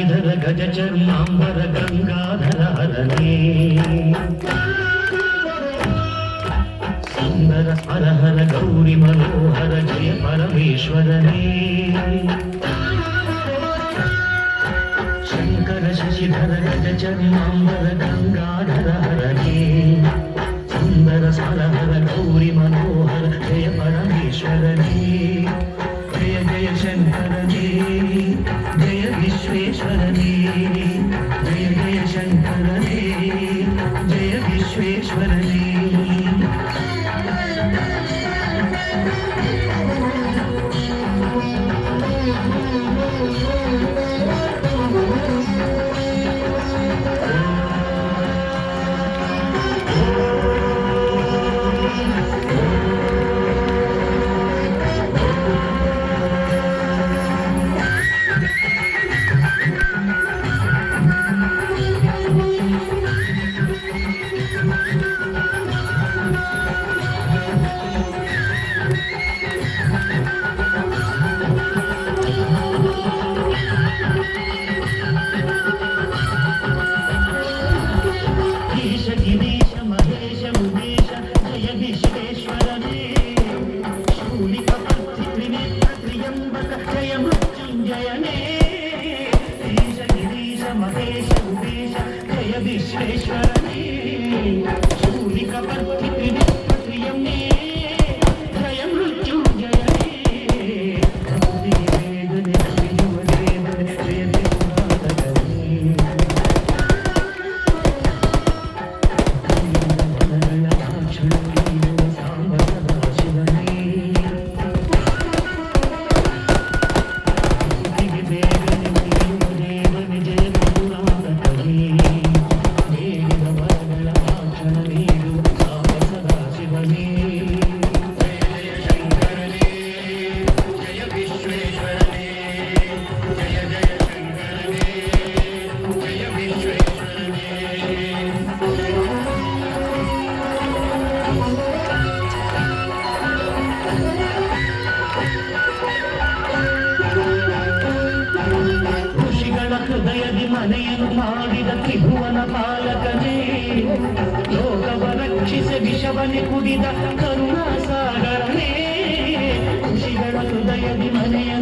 ಶಶಿಧರ ಗಜ ಚರ್ಮಾಂಬರ ಗಂಗಾಧರ ಹರನೇ ಸುಂದರ ಹರಹರ ಗೌರಿ ಮನೋಹರ ಜಯ ಪರಮೇಶ್ವರನೇ ಶಂಕರ ಶಶಿಧರ ಗಜ ಚರ್ಮಾಂಬರ ಗಂಗಾಧರ ಹರನೇ ಸುಂದರ ಹರಹರ ಗೌರಿ ಮನೋಹರ ಜಯ ಪರಮೇಶ್ವರನೇ ಜಯ ಜಯ ಶಂಕರನೇ ಜಯ ವಿಶ್ವೇಶ್ವರನೇ ಜಯ ಜಯ ಶಂಕರನೇ ಜಯ ವಿಶ್ವೇಶ್ವರನೇ విశ్వేశ్వరనే శూలిక పర్తి త్రినేత్రయం జయ మృత్యుంజయనే ಹೃದಯದಿ ಮನೆಯನ್ನು ಮಾಡಿದ ತ್ರಿಭುವನ ಪಾಲಕನೇ ಲೋಕವ ರಕ್ಷಿಸಿ ವಿಷವನೆ ಕುಡಿದ ಕರುಣಾ ಸಾಗರನೇ ಋಷಿಗಳ ಹೃದಯದಿ ಮನೆಯ